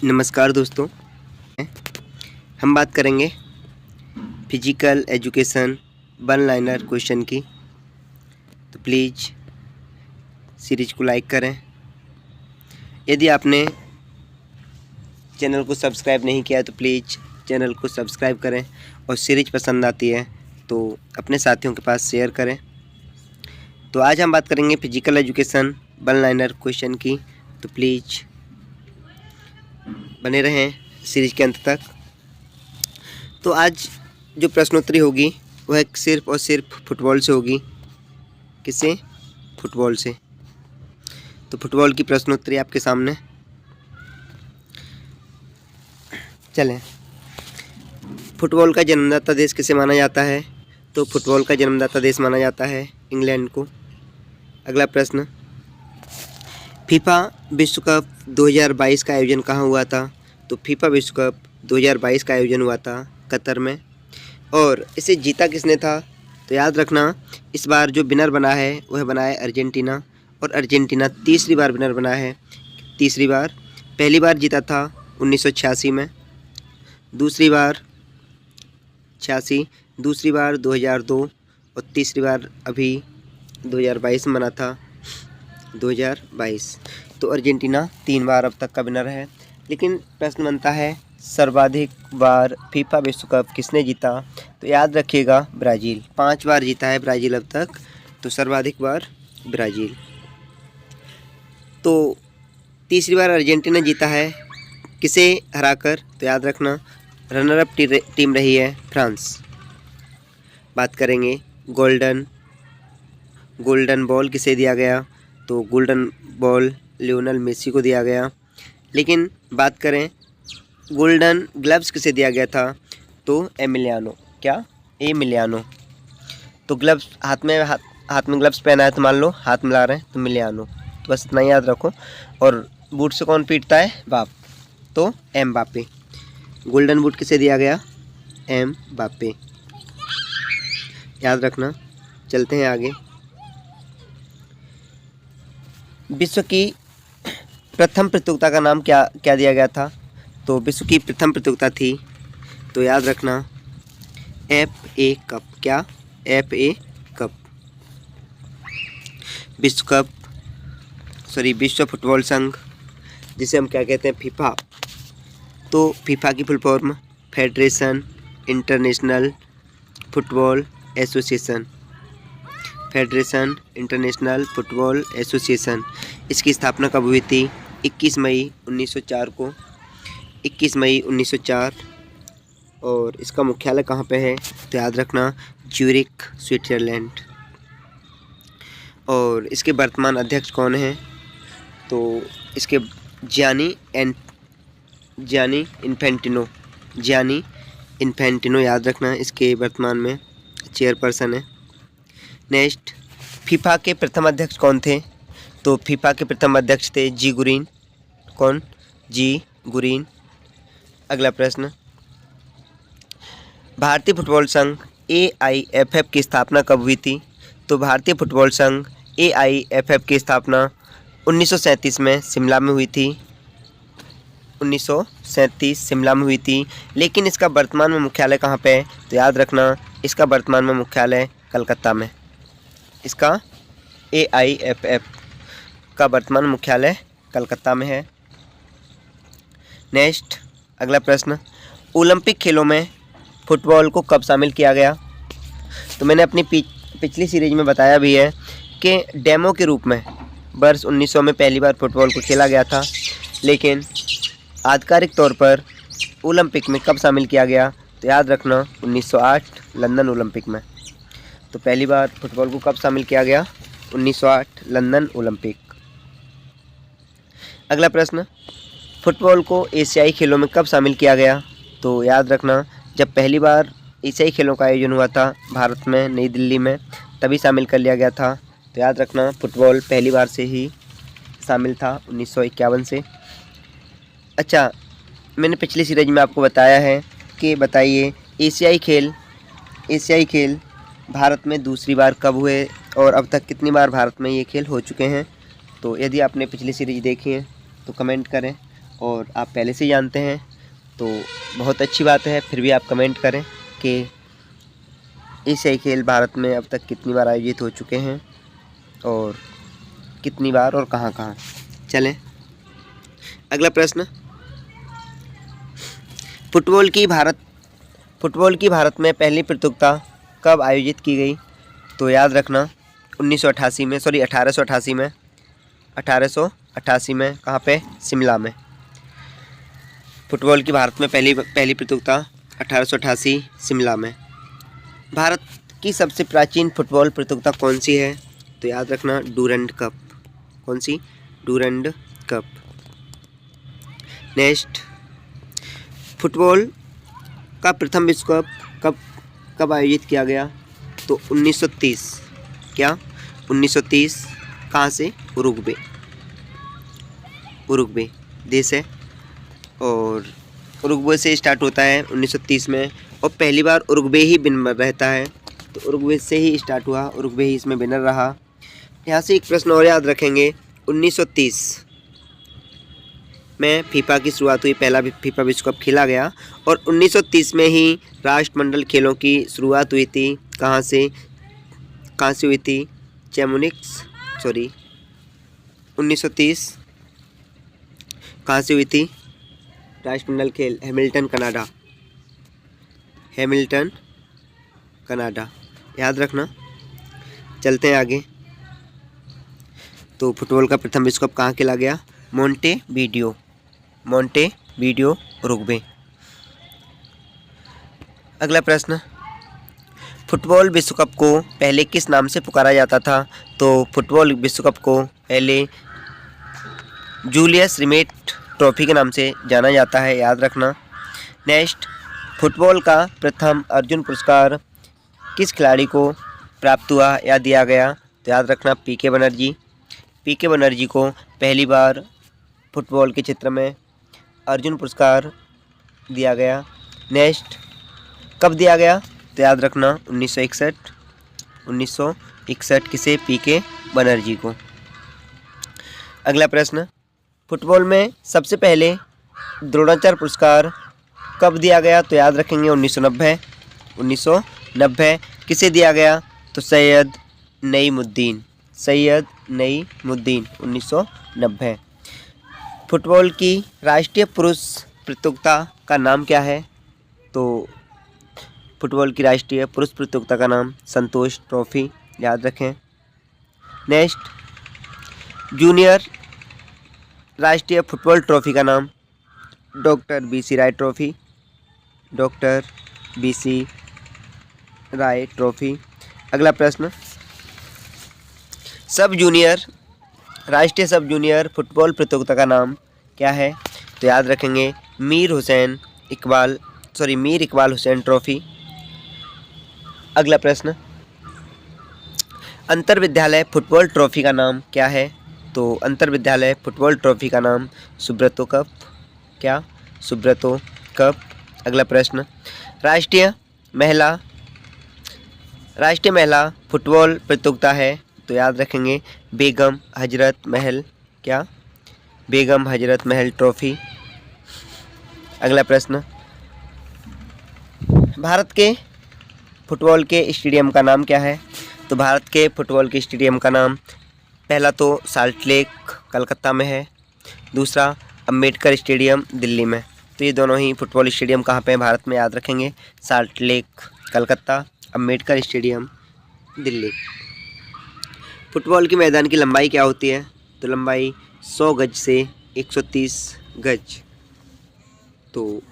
नमस्कार दोस्तों, हम बात करेंगे physical education one liner question की। तो प्लीज़ सीरीज को लाइक करें। यदि आपने चैनल को सब्सक्राइब नहीं किया है तो प्लीज़ चैनल को सब्सक्राइब करें और सीरीज पसंद आती है तो अपने साथियों के पास शेयर करें। तो आज हम बात करेंगे physical education one liner question की। तो प्लीज़ बने रहें सीरीज के अंत तक। तो आज जो प्रश्नोत्तरी होगी वह सिर्फ और सिर्फ फुटबॉल से होगी। किससे? फुटबॉल से। तो फुटबॉल की प्रश्नोत्तरी आपके सामने। चलें, फुटबॉल का जन्मदाता देश किसे माना जाता है? तो फुटबॉल का जन्मदाता देश माना जाता है इंग्लैंड को। अगला प्रश्न, फीफा विश्व कप 2022 का आयोजन कहाँ हुआ था? तो फीफा विश्व कप 2022 का आयोजन हुआ था कतर में। और इसे जीता किसने था? तो याद रखना, इस बार जो विनर बना है वह बना है अर्जेंटीना। और अर्जेंटीना तीसरी बार विनर बना है। तीसरी बार, पहली बार जीता था 1986 में, दूसरी बार 86, दूसरी बार 2002 और तीसरी बार अभी 2022 में बना था 2022। तो अर्जेंटीना 3 बार अब तक का विनर है। लेकिन प्रश्न बनता है सर्वाधिक बार फीफा विश्व कप किसने जीता? तो याद रखिएगा ब्राज़ील। 5 बार जीता है ब्राज़ील अब तक, तो सर्वाधिक बार ब्राज़ील। तो तीसरी बार अर्जेंटीना जीता है, किसे हराकर? तो याद रखना, रनर अप टीम रही है फ्रांस। बात करेंगे गोल्डन बॉल किसे दिया गया? तो गोल्डन बॉल लियोनेल मेसी को दिया गया। लेकिन बात करें गोल्डन ग्लव्स किसे दिया गया था? तो एमिलियानो। क्या? एमिलियानो। तो ग्लव्स हाथ में ग्लव्स पहना है तो मान लो हाथ मिला रहे हैं तो मिलियानो। तो बस इतना याद रखो। और बूट से कौन पीटता है? बाप। तो एमबापे। गोल्डन बूट किसे दिया गया? एमबापे। याद रखना। चलते हैं आगे। विश्व की प्रथम प्रतियोगिता का नाम क्या दिया गया था? तो विश्व की प्रथम प्रतियोगिता थी, तो याद रखना, FA कप। क्या? FA cup. विश्व फुटबॉल संघ, जिसे हम क्या कहते हैं? फीफा। तो फीफा की full form federation international football association. Federation international football association. इसकी स्थापना कब हुई थी? 21 मई 1904 को। 21 मई 1904। और इसका मुख्यालय कहाँ पे है? तो याद रखना, ज्यूरिख, स्विट्जरलैंड। और इसके वर्तमान अध्यक्ष कौन हैं? तो इसके जियानी इन्फेंटिनो याद रखना, इसके वर्तमान में चेयरपर्सन है। नेक्स्ट, फीफा के प्रथम अध्यक्ष कौन थे? तो फीफा के प्रथम अध्यक्ष थे जी गुरीन। कौन? जी गुरीन। अगला प्रश्न, भारतीय फुटबॉल संघ AIFF की स्थापना कब हुई थी? तो भारतीय फुटबॉल संघ AIFF की स्थापना 1937 में शिमला में हुई थी। 1937 शिमला में हुई थी। लेकिन इसका वर्तमान में मुख्यालय कहाँ पे है? तो याद रखना, इसका वर्तमान में मुख्यालय कलकत्ता में। इसका AIFF का वर्तमान मुख्यालय कलकत्ता में है। नेक्स्ट, अगला प्रश्न, ओलंपिक खेलों में फुटबॉल को कब शामिल किया गया? तो मैंने अपनी पिछली सीरीज में बताया भी है कि डेमो के रूप में वर्ष 1900 में पहली बार फुटबॉल को खेला गया था। लेकिन आधिकारिक तौर पर ओलंपिक में कब शामिल किया गया? तो याद रखना, 1908 लंदन ओलंपिक में। तो पहली बार फुटबॉल को कब शामिल किया गया? 1908 लंदन ओलंपिक। अगला प्रश्न, फुटबॉल को एशियाई खेलों में कब शामिल किया गया? तो याद रखना, जब पहली बार एशियाई खेलों का आयोजन हुआ था भारत में, नई दिल्ली में, तभी शामिल कर लिया गया था। तो याद रखना, फुटबॉल पहली बार से ही शामिल था 1951 से। अच्छा, मैंने पिछली सीरीज में आपको बताया है कि बताइए एशियाई खेल भारत में दूसरी बार कब हुए और अब तक कितनी बार भारत में ये खेल हो चुके हैं। तो यदि आपने पिछली सीरीज देखी है तो कमेंट करें और आप पहले से जानते हैं तो बहुत अच्छी बात है। फिर भी आप कमेंट करें कि ऐसे खेल भारत में अब तक कितनी बार आयोजित हो चुके हैं और कितनी बार और कहाँ कहाँ। चलें अगला प्रश्न, फुटबॉल की भारत में पहली प्रतियोगिता कब आयोजित की गई? तो याद रखना 1888 में कहाँ पे? शिमला में। फुटबॉल की भारत में पहली प्रतियोगिता 1888 शिमला में। भारत की सबसे प्राचीन फुटबॉल प्रतियोगिता कौन सी है? तो याद रखना डूरंड कप। कौन सी? डूरंड कप। नेक्स्ट, फुटबॉल का प्रथम विश्व कप कब आयोजित किया गया? तो 1930। क्या? 1930। कहाँ से? उरुग्वे देश है और उरुग्वे से स्टार्ट होता है 1930 में, और पहली बार उरुग्वे ही विनर रहता है। तो उरुग्वे से ही स्टार्ट हुआ, उरुग्वे ही इसमें विनर रहा। यहाँ से एक प्रश्न और याद रखेंगे, 1930 में फीफा की शुरुआत हुई, पहला फीफा विश्व कप खेला गया और 1930 में ही राष्ट्रमंडल खेलों की शुरुआत हुई थी। कहाँ से हुई थी? 1930 कहाँ से हुई थी राष्ट्रमंडल खेल? Hamilton Canada. याद रखना। चलते हैं आगे। तो फुटबॉल का प्रथम विश्व कप कहाँ खेला गया? Montevideo Uruguay. अगला प्रश्न, फुटबॉल विश्व कप को पहले किस नाम से पुकारा जाता था? तो फुटबॉल विश्व कप को पहले जूलियस रिमेट ट्रॉफी के नाम से जाना जाता है। याद रखना। नेक्स्ट, फुटबॉल का प्रथम अर्जुन पुरस्कार किस खिलाड़ी को प्राप्त हुआ या दिया गया? तो याद रखना पीके बनर्जी को पहली बार फुटबॉल के क्षेत्र में अर्जुन पुरस्कार दिया गया। नेक्स्ट, कब दिया गया? तो याद रखना 1961 किसे? पीके बनर्जी को। अगला प्रश्न, फुटबॉल में सबसे पहले द्रोणाचार्य पुरस्कार कब दिया गया? तो याद रखेंगे 1990 किसे दिया गया? तो सैयद नईमुद्दीन 1990। फुटबॉल की राष्ट्रीय पुरुष प्रतियोगिता का नाम क्या है? तो फुटबॉल की राष्ट्रीय पुरुष प्रतियोगिता का नाम संतोष ट्रॉफी। याद रखें। नेक्स्ट, जूनियर राष्ट्रीय फुटबॉल ट्रॉफी का नाम डॉक्टर बीसी राय ट्रॉफी। अगला प्रश्न, राष्ट्रीय सब जूनियर फुटबॉल प्रतियोगिता का नाम क्या है? तो याद रखेंगे मीर इकबाल हुसैन ट्रॉफी। अगला प्रश्न, अंतर विद्यालय फुटबॉल ट्रॉफी का नाम क्या है? तो अंतर विद्यालय फुटबॉल ट्रॉफी का नाम सुब्रतो कप। क्या? सुब्रतो कप। अगला प्रश्न, राष्ट्रीय महिला फुटबॉल प्रतियोगिता है? तो याद रखेंगे बेगम हजरत महल। क्या? बेगम हजरत महल ट्रॉफी। अगला प्रश्न, भारत के फुटबॉल के स्टेडियम का नाम क्या है? तो भारत के फुटबॉल के स्टेडियम का नाम, पहला तो साल्ट लेक कलकत्ता में है, दूसरा अम्बेडकर स्टेडियम दिल्ली में। तो ये दोनों ही फुटबॉल स्टेडियम कहाँ पे हैं भारत में? याद रखेंगे salt lake Calcutta, Ambedkar stadium Delhi. Football के मैदान की लंबाई क्या होती है? तो लंबाई 100 गज से 130 गज। तो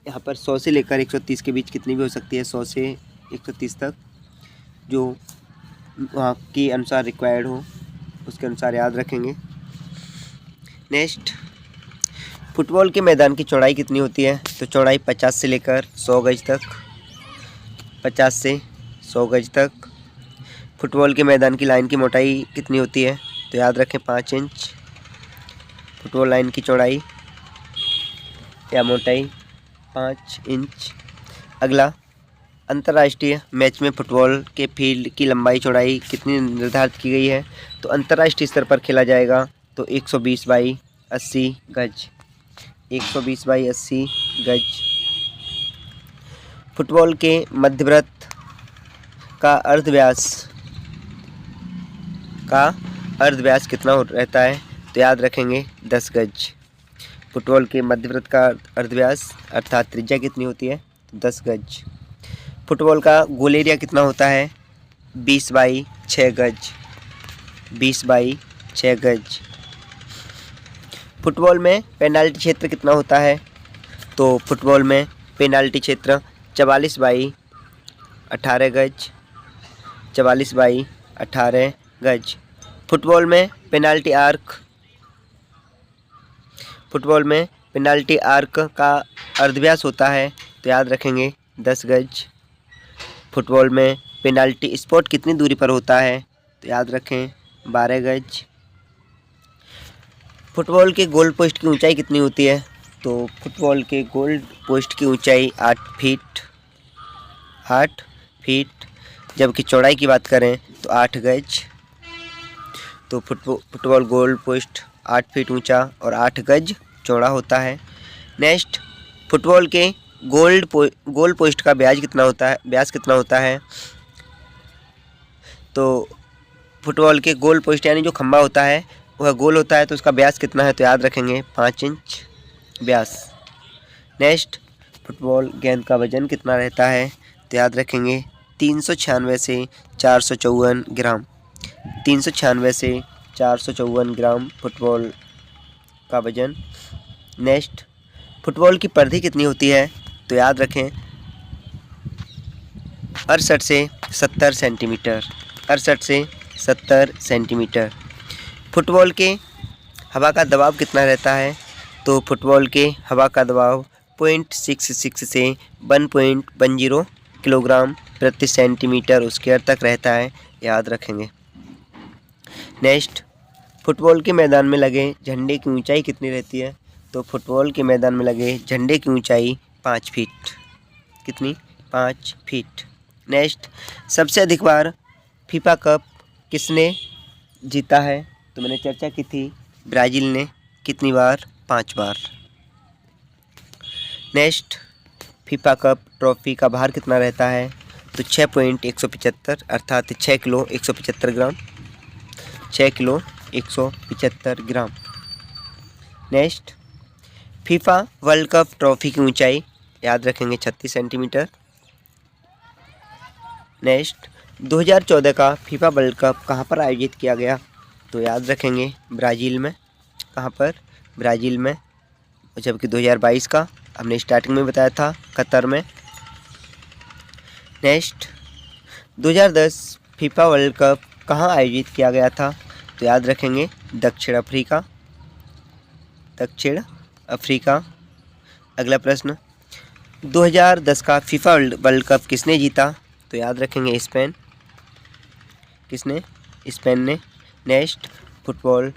यहाँ पर 100 से लेकर 130 के बीच कितनी भी हो सकती है, 100 से 130 तक, जो वहाँ के अनुसार रिक्वायर्ड हो उसके अनुसार याद रखेंगे। नेक्स्ट, फुटबॉल के मैदान की चौड़ाई कितनी होती है? तो चौड़ाई 50 से लेकर 100 गज तक। 50 से 100 गज तक। फुटबॉल के मैदान की लाइन की मोटाई कितनी होती है? तो याद रखें 5 इंच। फुटबॉल लाइन की चौड़ाई या मोटाई 5 इंच। अगला, अंतर्राष्ट्रीय मैच में फुटबॉल के फील्ड की लंबाई चौड़ाई कितनी निर्धारित की गई है? तो अंतर्राष्ट्रीय स्तर पर खेला जाएगा तो 120 बाई 80 गज, 120 बाई 80 गज। फुटबॉल के मध्यवृत्त का अर्धव्यास कितना रहता है? तो याद रखेंगे 10 गज। फुटबॉल के मध्यवृत्त का अर्धव्यास अर्थात त्रिज्या कितनी होती है? 10 गज। फुटबॉल का गोल एरिया कितना होता है? 20 बाई 6 गज, 20 बाई 6 गज। फुटबॉल में पेनाल्टी क्षेत्र कितना होता है? तो फुटबॉल में पेनाल्टी क्षेत्र 44 बाई 18 गज, 44 बाई 18 गज। फुटबॉल में पेनाल्टी आर्क का अर्धव्यास होता है, तो याद रखेंगे 10 गज। फुटबॉल में पेनाल्टी स्पॉट कितनी दूरी पर होता है? तो याद रखें 12 गज। फुटबॉल के गोल पोस्ट की ऊंचाई कितनी होती है? तो फुटबॉल के गोल पोस्ट की ऊंचाई 8 फीट, जबकि चौड़ाई की बात करें तो 8 गज। तो फुटबॉल गोल पोस्ट 8 फीट ऊंचा और 8 गज चौड़ा होता है। नेक्स्ट, फुटबॉल के गोल पोस्ट का व्यास कितना होता है? तो फुटबॉल के गोल पोस्ट यानी जो खंभा होता है वह गोल होता है, तो उसका व्यास कितना है? तो याद रखेंगे 5 इंच व्यास। नेक्स्ट, फुटबॉल गेंद का वजन कितना रहता है? तो याद रखेंगे 396 से 454 ग्राम, 396 से 454 ग्राम फुटबॉल का वजन। नेक्स्ट, फुटबॉल की परिधि कितनी होती है? तो याद रखें 68 से 70 सेंटीमीटर, 68 से 70 सेंटीमीटर। फुटबॉल के हवा का दबाव कितना रहता है? तो फुटबॉल के हवा का दबाव 0.66 से 1.10 किलोग्राम प्रति सेंटीमीटर स्क्वायर तक रहता है, याद रखेंगे। नेक्स्ट, फुटबॉल के मैदान में लगे झंडे की ऊंचाई कितनी रहती है? तो फुटबॉल के मैदान में लगे झंडे की ऊंचाई 5 फीट। कितनी? 5 फीट। नेक्स्ट, सबसे अधिक बार फीफा कप किसने जीता है? तो मैंने चर्चा की थी ब्राज़ील ने। कितनी बार? 5 बार। नेक्स्ट, फीफा कप ट्रॉफी का भार कितना रहता है? तो 6.175 अर्थात 6 kilo 175 gram, 6 kilo 175 gram. Next, FIFA world cup trophy की ऊंचाई याद रखेंगे 36 सेंटीमीटर। नेक्स्ट, 2014 का फीफा वर्ल्ड कप कहाँ पर आयोजित किया गया? तो याद रखेंगे ब्राज़ील में। कहाँ पर? ब्राज़ील में। जबकि 2022 का हमने स्टार्टिंग में बताया था कतर में। नेक्स्ट, 2010 फीफा वर्ल्ड कप कहाँ आयोजित किया गया था? तो याद रखेंगे दक्षिण अफ्रीका। अगला प्रश्न, 2010 का फीफा वर्ल्ड कप किसने जीता? तो याद रखेंगे स्पेन। किसने? स्पेन ने। नेक्स्ट, फुटबॉल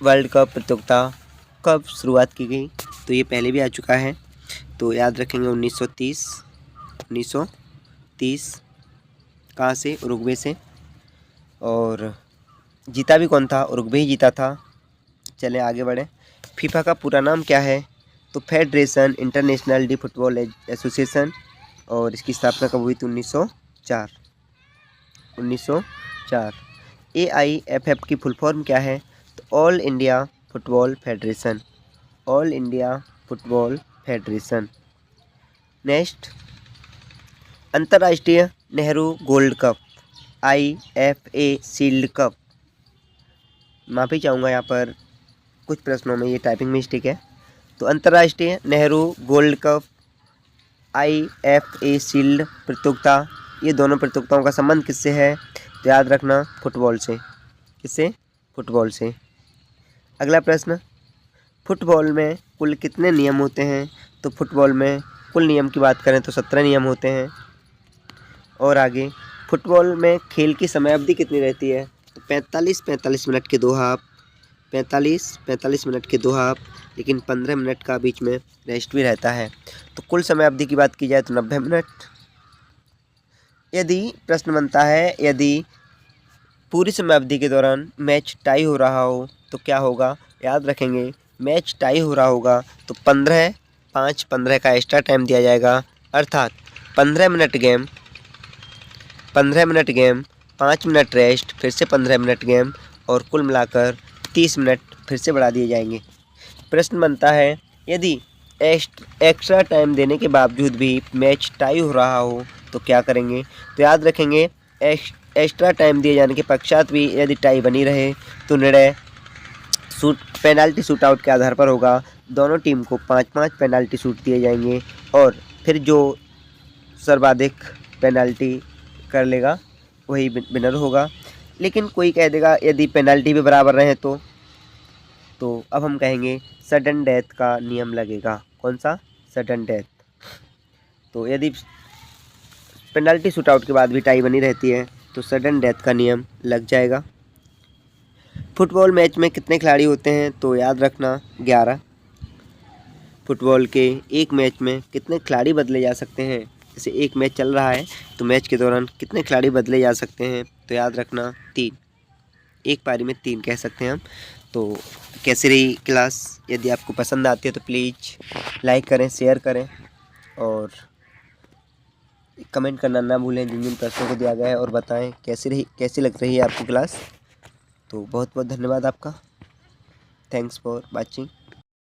वर्ल्ड कप प्रतियोगिता कब शुरुआत की गई? तो ये पहले भी आ चुका है, तो याद रखेंगे 1930। कहाँ से? उरुग्वे से। और जीता भी कौन था? उरुग्वे ही जीता था। चले आगे बढ़े। फीफा का पूरा नाम क्या है? तो federation international D football association. और इसकी स्थापना कब हुई थी? 1904। AIFF की फुल फॉर्म क्या है? तो all India football federation, all India football federation. Next, अंतर्राष्ट्रीय Nehru gold cup IFA shield cup. माफ़ी चाहूँगा यहाँ पर कुछ प्रश्नों में ये टाइपिंग मिस्टेक है। तो अंतर्राष्ट्रीय Nehru gold cup IFA shield प्रतियोगिता, ये दोनों प्रतियोगिताओं का संबंध किससे है? तो याद रखना फुटबॉल से। किससे? फुटबॉल से। अगला प्रश्न, फुटबॉल में कुल कितने नियम होते हैं? तो फुटबॉल में कुल नियम की बात करें तो 17 नियम होते हैं। और आगे, फुटबॉल में खेल की समय अवधि कितनी रहती है? तो 45 मिनट के 2 हाफ, 45 मिनट के 2 हाफ, लेकिन 15 मिनट का बीच में रेस्ट भी रहता है। तो कुल समय अवधि की बात की जाए तो 90 मिनट। यदि प्रश्न बनता है, यदि पूरी समय अवधि के दौरान मैच टाई हो रहा हो तो क्या होगा? याद रखेंगे मैच टाई हो रहा होगा तो 15 का एक्स्ट्रा टाइम दिया जाएगा, अर्थात 15 मिनट गेम 5 मिनट रेस्ट, फिर से 15 मिनट गेम और कुल मिलाकर 30 मिनट फिर से बढ़ा दिए जाएंगे। प्रश्न बनता है, यदि एक्स्ट्रा टाइम देने के बावजूद भी मैच टाई हो रहा हो तो क्या करेंगे। तो याद रखेंगे, एक्स्ट्रा टाइम दिए जाने के पश्चात भी यदि टाई बनी रहे तो निर्णय पेनाल्टी शूट आउट के आधार पर होगा। दोनों टीम को 5-5 पेनाल्टी शूट दिए जाएंगे और फिर जो सर्वाधिक पेनाल्टी कर लेगा वही विनर होगा। लेकिन कोई कह देगा यदि पेनाल्टी भी बराबर रहे तो अब हम कहेंगे सडन डेथ का नियम लगेगा। कौन सा? Sudden death. तो यदि पेनाल्टी शूट आउट के बाद भी टाई बनी रहती है तो सडन डेथ का नियम लग जाएगा। फुटबॉल मैच में कितने खिलाड़ी होते हैं? तो याद रखना 11। फुटबॉल के एक मैच में कितने खिलाड़ी बदले जा सकते हैं? जैसे एक मैच चल रहा है तो मैच के दौरान कितने खिलाड़ी बदले जा सकते हैं? तो याद रखना 3। एक पारी में 3 कह सकते हैं हम। तो कैसी रही क्लास? यदि आपको पसंद आती है तो प्लीज़ लाइक करें, शेयर करें और कमेंट करना ना भूलें जिन जिन प्रश्नों को दिया गया है, और बताएं कैसी लग रही है आपको क्लास। तो बहुत बहुत धन्यवाद आपका। Thanks for watching.